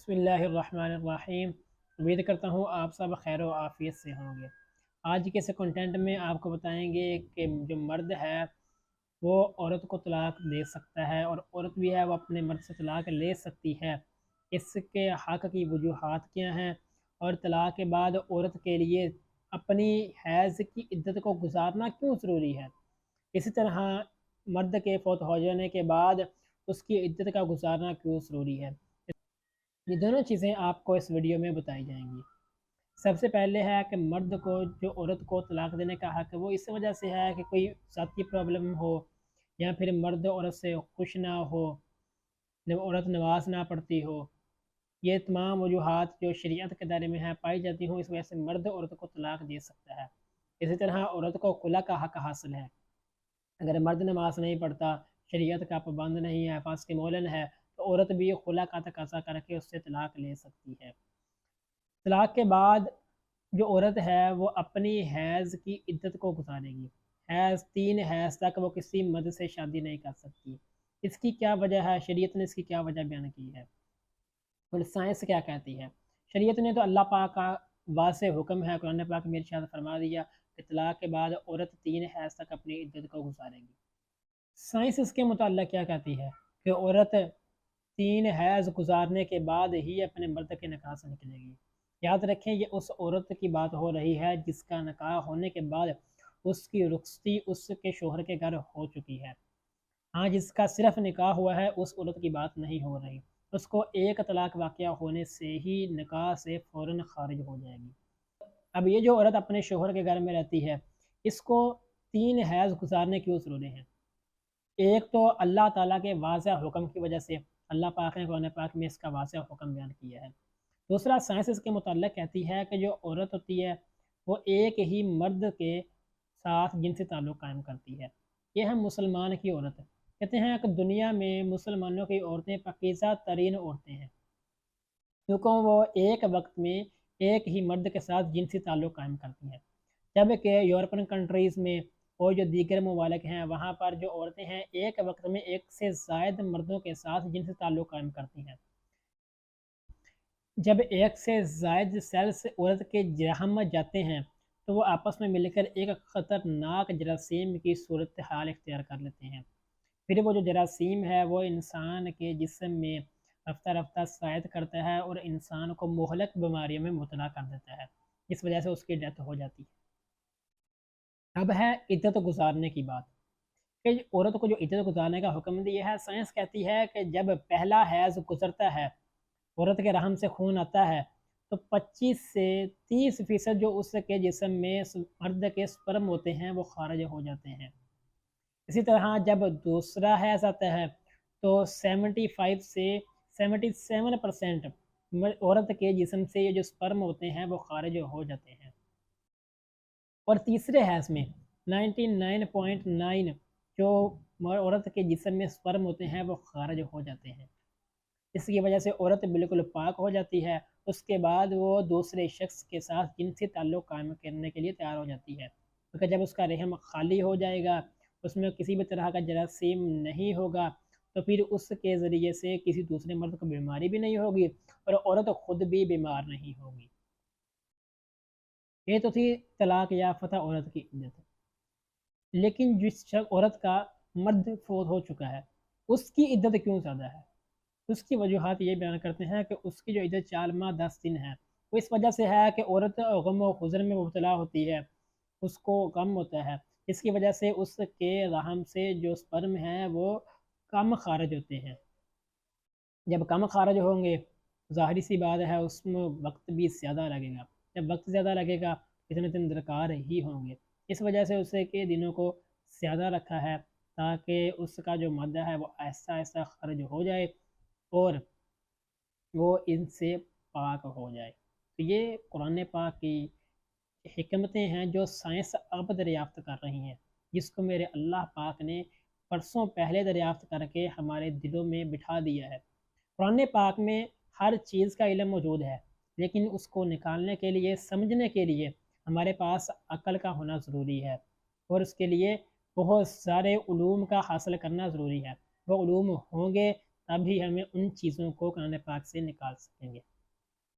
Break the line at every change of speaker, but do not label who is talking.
بسم اللہ الرحمن الرحیم۔ امید کرتا ہوں آپ سب خیر و عافیت سے ہوں گے۔ آج کے اس کنٹینٹ میں آپ کو بتائیں گے کہ جو مرد ہے وہ عورت کو طلاق دے سکتا ہے، اور عورت بھی ہے وہ اپنے مرد سے طلاق لے سکتی ہے۔ اس کے حق کی وجوہات کیا ہیں، اور طلاق کے بعد عورت کے لیے اپنی حیض کی عدت کو گزارنا کیوں ضروری ہے۔ اسی طرح مرد کے فوت ہو جانے کے بعد اس کی عدت کا گزارنا کیوں ضروری ہے۔ یہ دونوں چیزیں آپ کو اس ویڈیو میں بتائی جائیں گی۔ سب سے پہلے ہے کہ مرد کو جو عورت کو طلاق دینے کا حق ہے وہ اس وجہ سے ہے کہ کوئی ذاتی پرابلم ہو، یا پھر مرد عورت سے خوش نہ ہو، عورت نواز نہ پڑتی ہو۔ یہ تمام وجوہات جو شریعت کے دائرے میں ہیں پائی جاتی ہوں، اس وجہ سے مرد عورت کو طلاق دے سکتا ہے۔ اسی طرح عورت کو خلا کا حق حاصل ہے۔ اگر مرد نماز نہیں پڑھتا، شریعت کا پابند نہیں ہے، فاسق مولن ہے، تو عورت بھی خلا کا تقاضا کر کے اس سے طلاق لے سکتی ہے۔ طلاق کے بعد جو عورت ہے وہ اپنی حیض کی عدت کو گزارے گی۔ 3 حیض تک وہ کسی مرد سے شادی نہیں کر سکتی۔ اس کی کیا وجہ ہے، شریعت نے اس کی کیا وجہ بیان کی ہے، اور سائنس کیا کہتی ہے۔ شریعت نے تو اللہ پاک کا واضح حکم ہے، قرآن پاک میں ارشاد فرما دیا کہ طلاق کے بعد عورت 3 حیض تک اپنی عدت کو گزارے گی۔ سائنس اس کے متعلق کیا کہتی ہے کہ عورت 3 حیض گزارنے کے بعد ہی اپنے مرد کے نکاح سے نکلے گی۔ یاد رکھیں یہ اس عورت کی بات ہو رہی ہے جس کا نکاح ہونے کے بعد اس کی رخصتی اس کے شوہر کے گھر ہو چکی ہے۔ ہاں، جس کا صرف نکاح ہوا ہے اس عورت کی بات نہیں ہو رہی، اس کو ایک طلاق واقعہ ہونے سے ہی نکاح سے فوراً خارج ہو جائے گی۔ اب یہ جو عورت اپنے شوہر کے گھر میں رہتی ہے، اس کو 3 حیض گزارنے کیوں ضروری ہیں۔ ایک تو اللہ تعالیٰ کے واضح حکم کی وجہ سے، اللہ پاک نے قرآن پاک میں اس کا واضح حکم بیان کیا ہے۔ دوسرا، سائنس اس کے متعلق کہتی ہے کہ جو عورت ہوتی ہے وہ ایک ہی مرد کے ساتھ جنسی تعلق قائم کرتی ہے۔ یہ ہے مسلمان کی عورت۔ کہتے ہیں کہ دنیا میں مسلمانوں کی عورتیں پاکیزہ ترین عورتیں ہیں، کیونکہ وہ ایک وقت میں ایک ہی مرد کے ساتھ جنسی تعلق قائم کرتی ہیں، جبکہ یورپین کنٹریز میں اور جو دیگر ممالک ہیں وہاں پر جو عورتیں ہیں ایک وقت میں ایک سے زائد مردوں کے ساتھ جنسی تعلق قائم کرتی ہیں۔ جب ایک سے زائد سیلز عورت کے جرحم جاتے ہیں تو وہ آپس میں مل کر ایک خطرناک جراثیم کی صورتحال اختیار کر لیتے ہیں۔ پھر وہ جو جراثیم ہے وہ انسان کے جسم میں رفتہ رفتہ سرایت کرتا ہے اور انسان کو مہلک بیماریوں میں مبتلا کر دیتا ہے، جس وجہ سے اس کی ڈیتھ ہو جاتی ہے۔ اب ہے عدت گزارنے کی بات، کہ عورت کو جو عدت گزارنے کا حکم دیا ہے، سائنس کہتی ہے کہ جب پہلا حیض گزرتا ہے، عورت کے رحم سے خون آتا ہے، تو 25 سے 30% جو اس کے جسم میں مرد کے سپرم ہوتے ہیں وہ خارج ہو جاتے ہیں۔ اسی طرح جب دوسرا حیض آتا ہے تو 75 سے 77% عورت کے جسم سے یہ جو سپرم ہوتے ہیں وہ خارج ہو جاتے ہیں، اور تیسرے حیض میں 99.9 جو عورت کے جسم میں سپرم ہوتے ہیں وہ خارج ہو جاتے ہیں۔ اس کی وجہ سے عورت بالکل پاک ہو جاتی ہے، اس کے بعد وہ دوسرے شخص کے ساتھ جنسی تعلق قائم کرنے کے لیے تیار ہو جاتی ہے، کیونکہ جب اس کا رحم خالی ہو جائے گا، اس میں کسی بھی طرح کا جراثیم نہیں ہوگا، تو پھر اس کے ذریعے سے کسی دوسرے مرد کو بیماری بھی نہیں ہوگی اور عورت خود بھی بیمار نہیں ہوگی۔ یہ تو تھی طلاق یافتہ عورت کی عدت۔ لیکن جس عورت کا مرد فوت ہو چکا ہے اس کی عدت کیوں زیادہ ہے؟ اس کی وجوہات یہ بیان کرتے ہیں کہ اس کی جو عدت 4 ماہ 10 دن ہے وہ اس وجہ سے ہے کہ عورت غم و حزن میں مبتلا ہوتی ہے، اس کو غم ہوتا ہے، اس کی وجہ سے اس کے رحم سے جو سپرم ہیں وہ کم خارج ہوتے ہیں۔ جب کم خارج ہوں گے ظاہری سی بات ہے اس میں وقت بھی زیادہ لگے گا، جب وقت زیادہ لگے گا اتنے دن درکار ہی ہوں گے، اس وجہ سے اسے کے دنوں کو زیادہ رکھا ہے تاکہ اس کا جو مادہ ہے وہ آہستہ آہستہ خارج ہو جائے اور وہ ان سے پاک ہو جائے۔ تو یہ قرآن پاک کی حکمتیں ہیں جو سائنس اب دریافت کر رہی ہیں، جس کو میرے اللہ پاک نے برسوں پہلے دریافت کر کے ہمارے دلوں میں بٹھا دیا ہے۔ قرآن پاک میں ہر چیز کا علم موجود ہے، لیکن اس کو نکالنے کے لیے، سمجھنے کے لیے ہمارے پاس عقل کا ہونا ضروری ہے، اور اس کے لیے بہت سارے علوم کا حاصل کرنا ضروری ہے۔ وہ علوم ہوں گے تب ہی ہمیں ان چیزوں کو قرآن پاک سے نکال سکیں گے۔